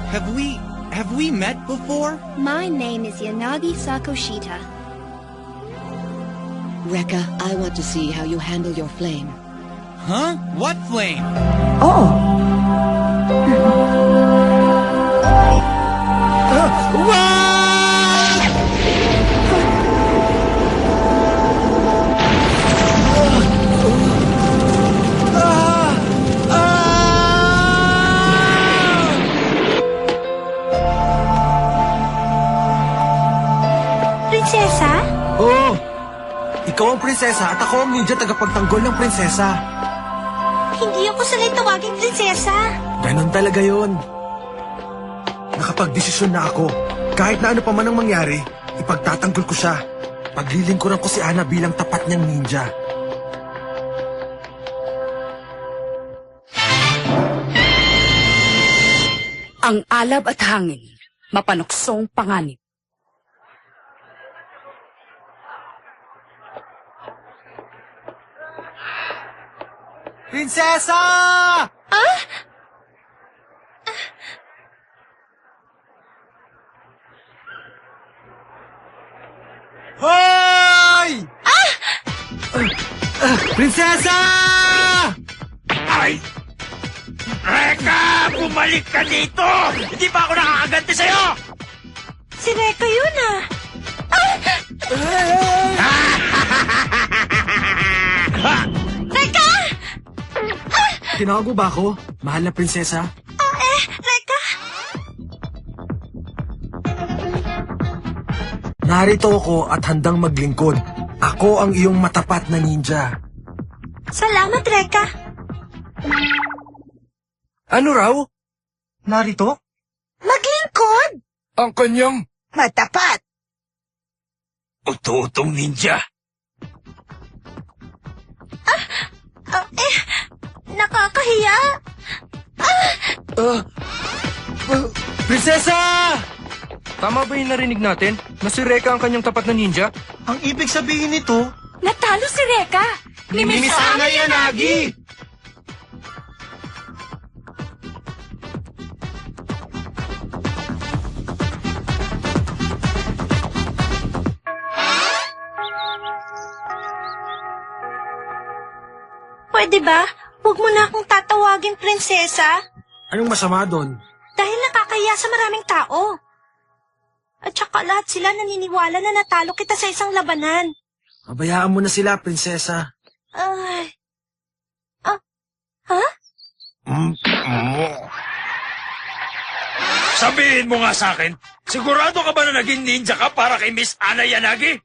Have we met before? My name is Yanagi Sakoshita. Rekka, I want to see how you handle your flame. Huh? What flame? Oh! Prinsesa? Oo! Ikaw ang prinsesa at ako ang ninja tagapagtanggol ng prinsesa. Hindi ako sanay tawaging prinsesa. Ganon talaga yun. Nakapag-desisyon na ako. Kahit na ano pa man ang mangyari, ipagtatanggol ko siya. Paglilingkuran ko si Ana bilang tapat niyang ninja. Ang alab at hangin, mapanuksong panganib. Prinsesa! Hoy! Prinsesa! Ay! Reka! Bumalik ka dito! Hindi pa ako nakakaganti sa'yo! Si Reka yun ah. Reka! Tinawag mo ba ako, mahal na prinsesa? Reka! Narito ako at handang maglingkod. Ako ang iyong matapat na ninja. Salamat, Reka. Ano raw? Narito? Maglingkod! Ang kanyang... Matapat! Uto-utong ninja! Nakakahiya! Prinsesa! Tama ba yung narinig natin? Na si Rekka ang kanyang tapat na ninja? Ang ibig sabihin nito... Natalo si Reka! Ni Miss Ana Yanagi! Pwede ba? Huwag mo na akong tatawagin prinsesa. Anong masama doon? Dahil nakakahiya sa maraming tao. At saka lahat sila naniniwala na natalo kita sa isang labanan. Pabayaan mo na sila, prinsesa. Ay... Ha? Sabihin mo nga sa akin, sigurado ka ba na naging ninja ka para kay Miss Ana Yanagi?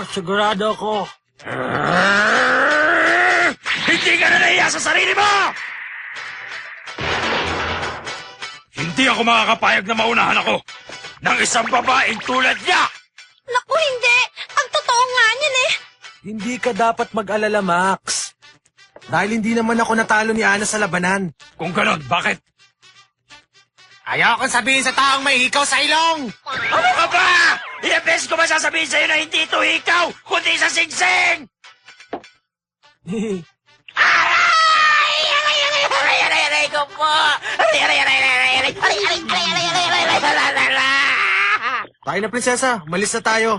Sigurado ako. Hindi ka na nahiya sa sarili mo! Hindi ako makakapayag na maunahan ako ng isang babaeng tulad niya! Naku, hindi! Ang totoo nga niyan eh! Hindi ka dapat mag-alala, Max. Dahil hindi naman ako natalo ni Ana sa labanan. Kung ganon, bakit? Ayaw kong sabihin sa taong may hikaw sa ilong! Ano ka ba? Ilang beses ko ba sasabihin sa'yo na hindi ito ikaw, kundi sa singsing? Aray! Aray ko po! Aray! Tayo na, prinsesa. Malis na tayo.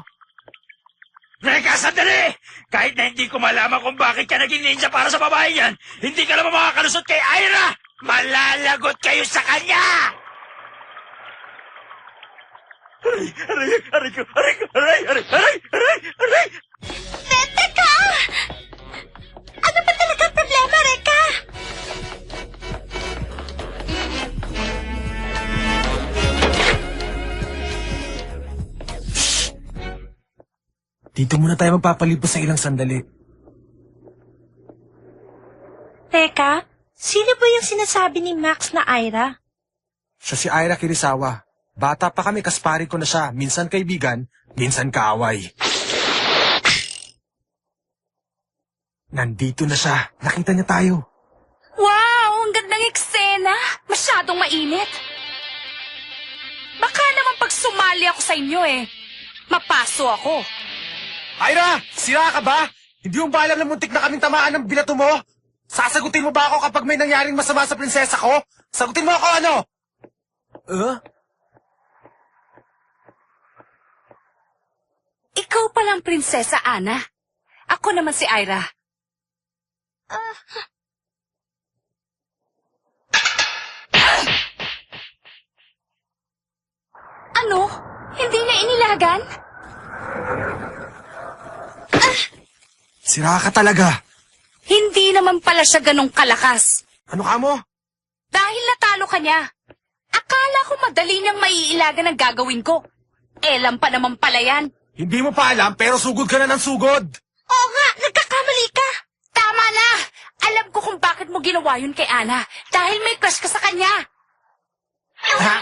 Reka, sandali! Kahit na hindi ko malaman kung bakit ka naging ninja para sa babae yan, hindi ka naman makakalusot kay Aira! Malalagot kayo sa kanya! Aray! Teka! Ano ba talaga ang problema, Reka? Dito muna tayo magpapalipas sa ilang sandali. Teka, sino ba yung sinasabi ni Max na Aira? Siya si Aira Kirisawa. Bata pa kami, kaspari ko na siya. Minsan kaibigan, minsan kaaway. Nandito na siya. Nakita niya tayo. Wow! Ang gandang eksena! Masyadong mainit. Baka naman pag sumali ako sa inyo mapaso ako. Aira! Sira ka ba? Hindi mo ba alam na muntik na kaming tamaan ng binato mo? Sasagutin mo ba ako kapag may nangyaring masama sa prinsesa ko? Sagutin mo ako ano? Ikaw palang Prinsesa Ana. Ako naman si Ira. Ano? Hindi na inilagan? Sira ka talaga. Hindi naman pala siya ganong kalakas. Ano ka mo? Dahil natalo ka niya. Akala ko madali niyang maiilagan ang gagawin ko. Elam pa naman pala yan. Hindi mo pa alam pero sugod ka na ng sugod. Oo nga, nagkakamali ka. Tama na! Alam ko kung bakit mo ginawa yun kay Ana. Dahil may crush ka sa kanya. Ha?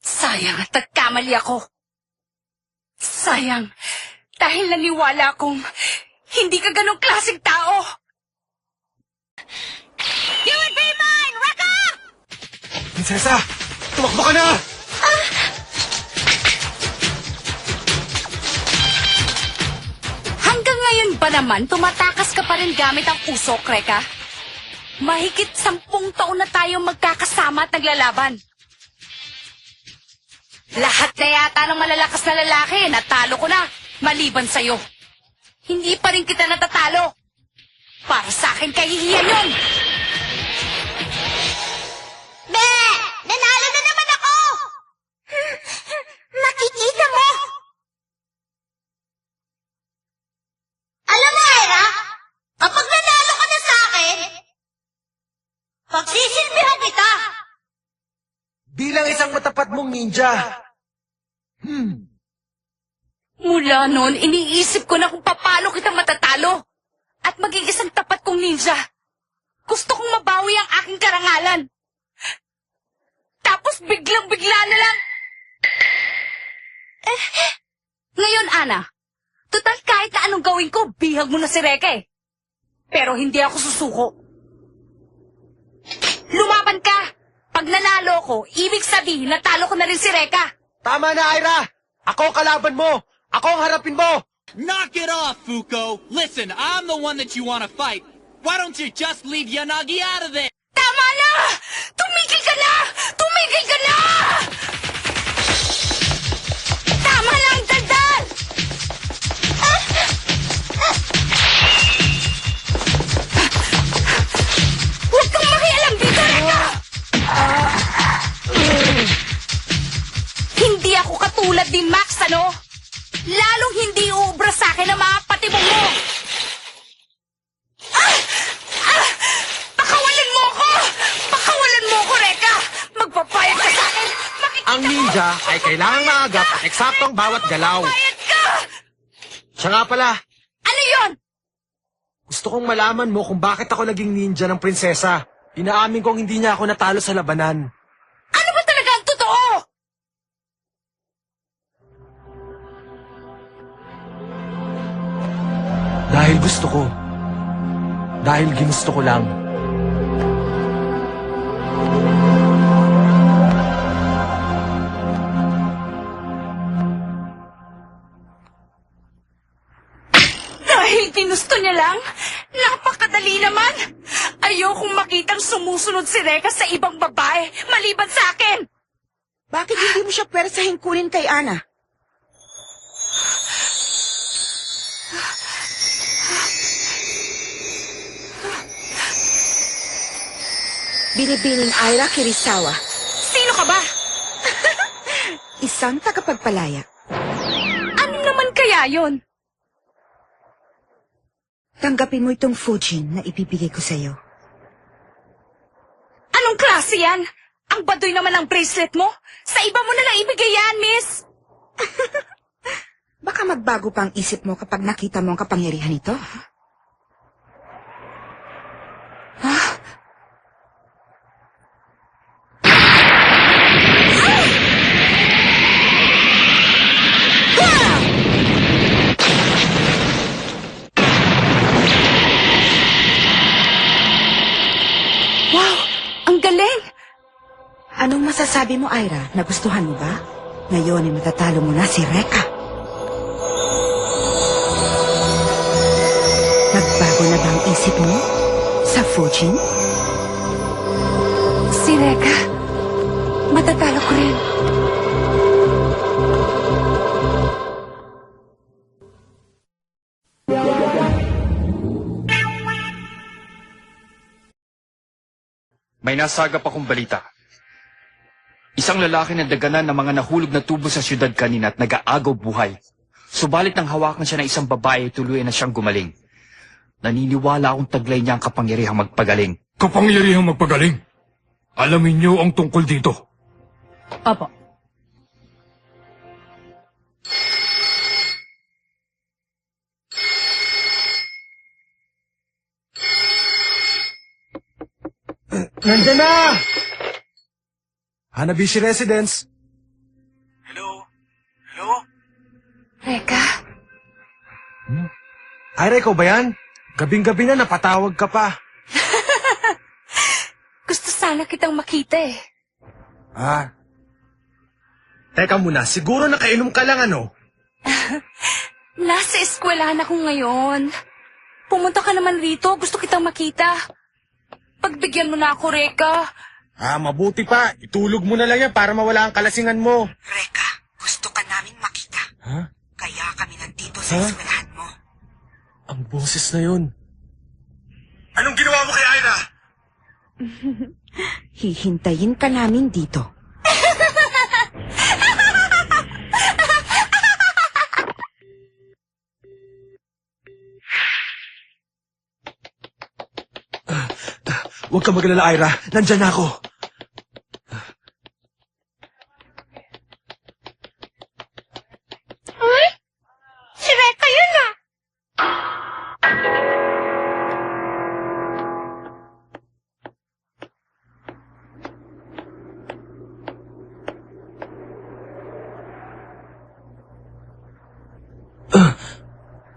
Sayang at nagkamali ako. Sayang. Dahil naniwala akong hindi ka ganong klaseng tao. You would be mine, Rekka! Prinsesa, tumakbo ka na! Hanggang ngayon ba naman tumatakas ka pa rin gamit ang usok, Rekka? Mahigit 10 taon na tayo magkakasama at naglalaban. Lahat na yata ng malalakas na lalaki, natalo ko na, maliban sa'yo. Hindi pa rin kita natatalo. Para sa akin kahihiyan yun. Be! Nanalo na naman ako! Nakikita mo? Alam mo, Ira, kapag nanalo ka na sa akin, pagsisilbihan kita. Bilang isang matapat mong ninja. Mula noon, iniisip ko na kung paano kita matatalo. At maging isang tapat kong ninja. Gusto kong mabawi ang aking karangalan. Tapos biglang-bigla na lang. Ngayon, Ana, total kahit na anong gawin ko, bihag mo na si Rekka eh. Pero hindi ako susuko. Lumaban ka! Pag nanalo ko, ibig sabihin natalo ko na rin si Rekka. Tama na, Ira! Ako ang kalaban mo! Ako ang harapin mo! Knock it off, Fuko! Listen, I'm the one that you want to fight. Why don't you just leave Yanagi out of there? Tama na! Tumigil ka na! Tumigil ka na! Tama na ang daldal! Huwag kang makialam dito, Rekka! Hindi ako katulad ni Max, ano? Lalong hindi uubra sa akin ang mga patibong mo! Pakawalan mo ako! Pakawalan mo ako, Rekka! Magpapayag ka sa akin! Ang ninja ay kailangang maagap at eksaktong bawat galaw. Magpapayag ka! Siya nga pala, Ano yon? gusto kong malaman mo kung bakit ako naging ninja ng prinsesa. Inaamin kong hindi niya ako natalo sa labanan. Ano ba talaga ang totoo? Dahil gusto ko. Dahil ginusto ko lang. Dahil ginusto niya lang? Napakadali naman! Ayokong makitang sumusunod si Rekka sa ibang babae maliban sa akin! Bakit hindi mo siya pwersahin kunin kay Ana? Binibining Ira Kirisawa, Sino ka ba? isang tagapagpalaya. Ano naman kaya yon? Tanggapin mo itong Fujin na ibibigay ko sa'yo. Anong klase yan? Ang baduy naman ang bracelet mo? Sa iba mo na lang ibigay yan, miss! Baka magbago pa ang isip mo kapag nakita mo ang kapangyarihan nito. Wow! Ang galing! Anong masasabi mo, Ira? Nagustuhan mo ba? Ngayon ay matatalo mo na si Rekka. Nagbago na ba ang isip mo sa Fujin? Si Rekka. matatalo ko rin. May nasagap akong balita. Isang lalaki na daganan ng mga nahulog na tubo sa syudad kanina at nag-aagaw buhay. Subalit nang hawakan siya ng isang babae, tuluyan na siyang gumaling. Naniniwala akong taglay niya ang kapangyarihang magpagaling. Kapangyarihang magpagaling? Alamin niyo ang tungkol dito. Opo. Nandiyan na! Hanabishi Residence. Hello? Reka, Ira, ikaw ba yan? Gabing-gabi na napatawag ka pa. gusto sana kitang makita eh. Ah. Teka muna, siguro nakainom ka lang ano? Nasa eskwelahan ako ngayon. Pumunta ka naman rito, gusto kitang makita. Pagbigyan mo na ako, Reka. Ah, mabuti pa. Itulog mo na lang yan para mawala ang kalasingan mo. Reka, gusto ka naming makita. Ha? Kaya kami nandito sa eskwelahan mo. Ang boses na yun. Anong ginawa mo kay Ira? Hihintayin ka namin dito. Huwag ka magalala, Ira. Nandyan na ako. Si Reka yun ah!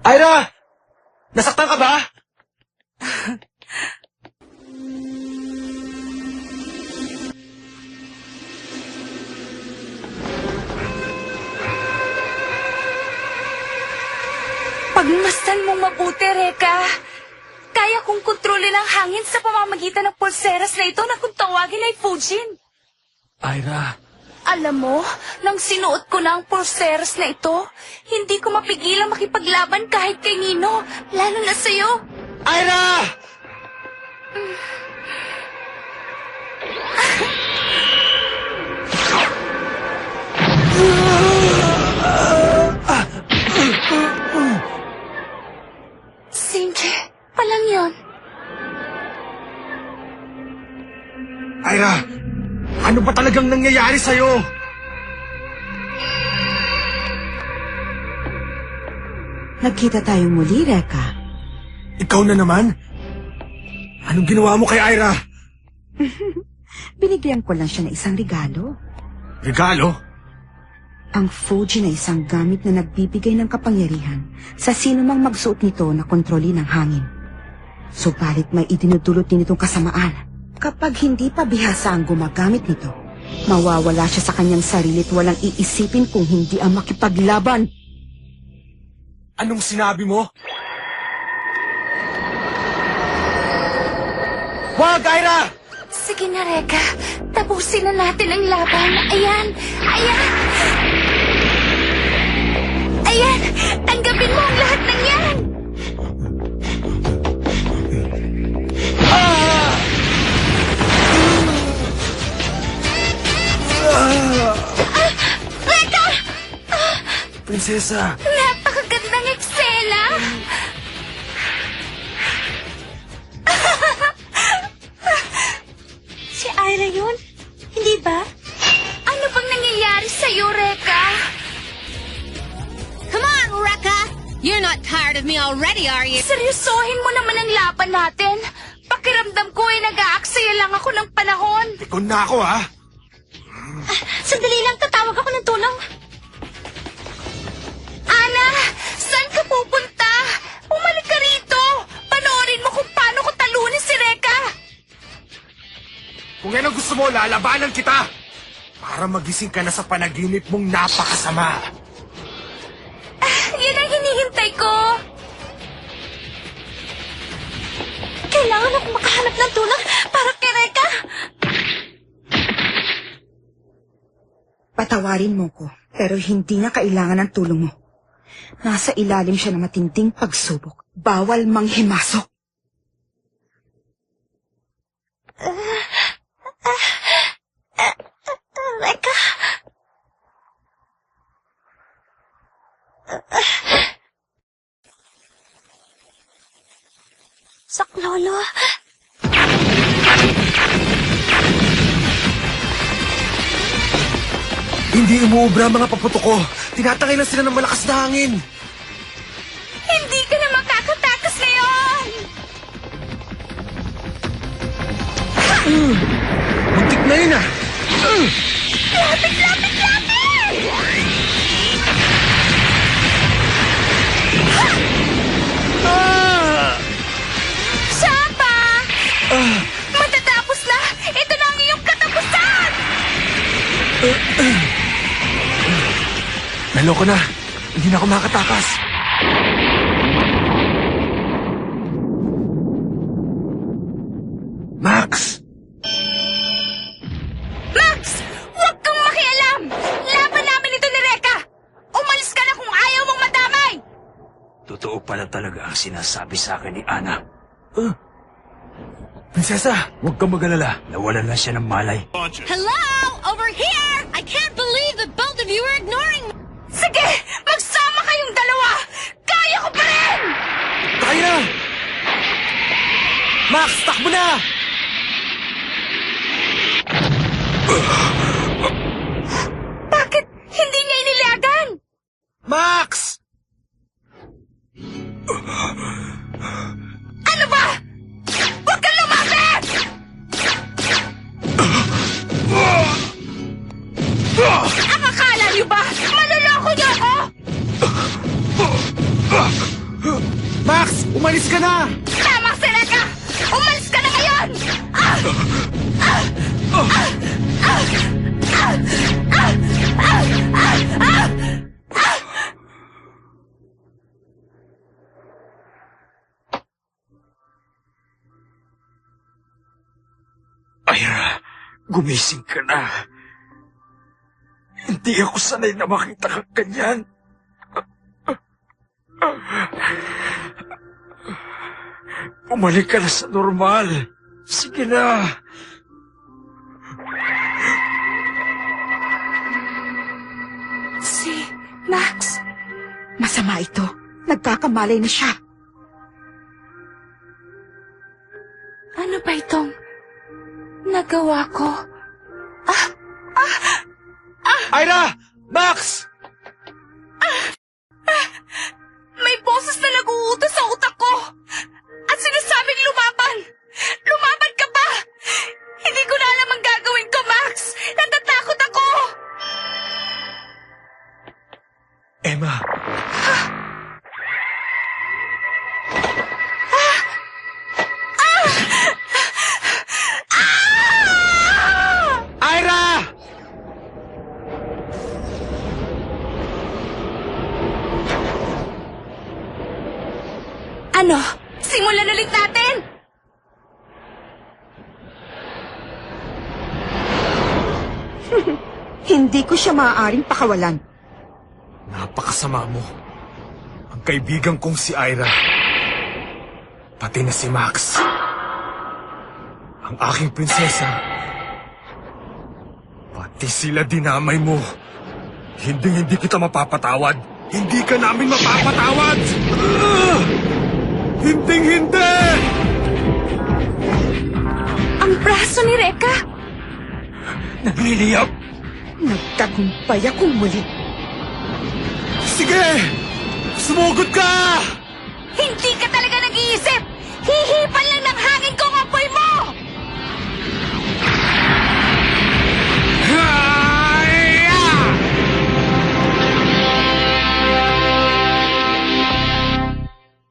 Ira! Nasaktan ka ba? Pagmasdan mong mabuti, Reka. Kaya kong kontrolin ang hangin sa pamamagitan ng pulseras na ito na kung tawagin ay Fujin. Ira, Alam mo, nang sinuot ko na ang pulseras na ito, hindi ko mapigilang makipaglaban kahit kay Nino, lalo na sa'yo. Ira! Sinji, palang yon. Ira! Ano ba talagang nangyayari sa'yo? Nagkita tayong muli, Reka. Ikaw na naman? Anong ginawa mo kay Ira? Binigyan ko lang siya ng isang regalo. Regalo? Ang Fuji na isang gamit na nagbibigay ng kapangyarihan sa sino mang magsuot nito na kontrolin ng hangin. Subalit may idinudulot din itong kasamaan. Kapag hindi pa bihasa ang gumagamit nito, mawawala siya sa kanyang sarili at walang iisipin kung hindi ang makipaglaban. Anong sinabi mo? Wag, Ira! Sige na, Reka. Tapusin na natin ang laban. Ayan! Ayan! Ayan! Tanggapin mo ang lahat ng yan! Reka! Prinsesa! Napakagandang eksena! Si Ira yun? Hindi ba? Ano bang nangyayari sa'yo, Reka? Come on, Rekka! You're not tired of me already, are you? Seryosohin mo naman ang laban natin. Pakiramdam ko ay nag-aaksaya lang ako ng panahon. Ikaw na ako, ha? Sandali lang, tatawag ako ng tulong. Ana, saan ka pupunta? Bumalik ka rito. Panoorin mo kung paano ko talunin si Reka. Kung yan ang gusto mo, lalabanan kita! Para magising ka na sa panaginip mong napakasama. Yan ang hinihintay ko. Kailangan ako makahanap ng tulong para kay Reka. Patawarin mo ko, pero hindi niya kailangan ng tulong mo. Nasa ilalim siya ng matinding pagsubok. Bawal manghimasok. Reka. Saklolo. Hindi umuubra ang mga paputok ko. Tinatangay lang sila ng malakas na hangin. Hindi ka na makakatakas ngayon! Muntik na yun ah. Shapa! Matatapos na! Ito na ang iyong katapusan! Naloko na. Hindi na ako makatakas. Max! Max! Huwag kang makialam! Laban namin ito ni Reka! Umalis ka na kung ayaw mong madamay! Totoo pala talaga ang sinasabi sa akin ni Ana. Prinsesa, Huwag kang mag-alala. Nawalan na siya ng malay. Hello? Over here! I can't believe that both of you are ignoring me! Sige! Magsama kayong dalawa! Kaya ko pa rin! kaya! Max, takbo na! Bakit hindi niya inilagan? Max! Ano ba? Huwag kang lumapit! Ang akala niyo ba? Manloloko niyo ako? Max, umalis ka na! Tama si Reka! Umalis ka na ngayon! Ira, gumising ka na. Hindi ako sanay na makita kang ganyan. Umalik ka na sa normal. Sige na. Si Max. Masama ito. Nagkakamalay na siya. Ano ba itong nagawa ko? Ira! Max! May boses na nag-uutos sa utak ko. At sinasabing lumaban. Lumaban ka ba? Hindi ko na alam ang gagawin ko, Max. Natatakot ako. Emma. Ira! Ano? Simulan ulit natin! Hindi ko siya maaaring pakawalan. Napakasama mo. Ang kaibigan kong si Ira. Pati na si Max. Ang aking prinsesa. Pati sila dinamay mo. Hindi kita mapapatawad. Hindi ka namin mapapatawad! Hindi! Ang braso ni Reka! Nagliliyap. Nagtagumpay akong muli. Sige! Sumugod ka! Hindi ka talaga nag-iisip! Hihipan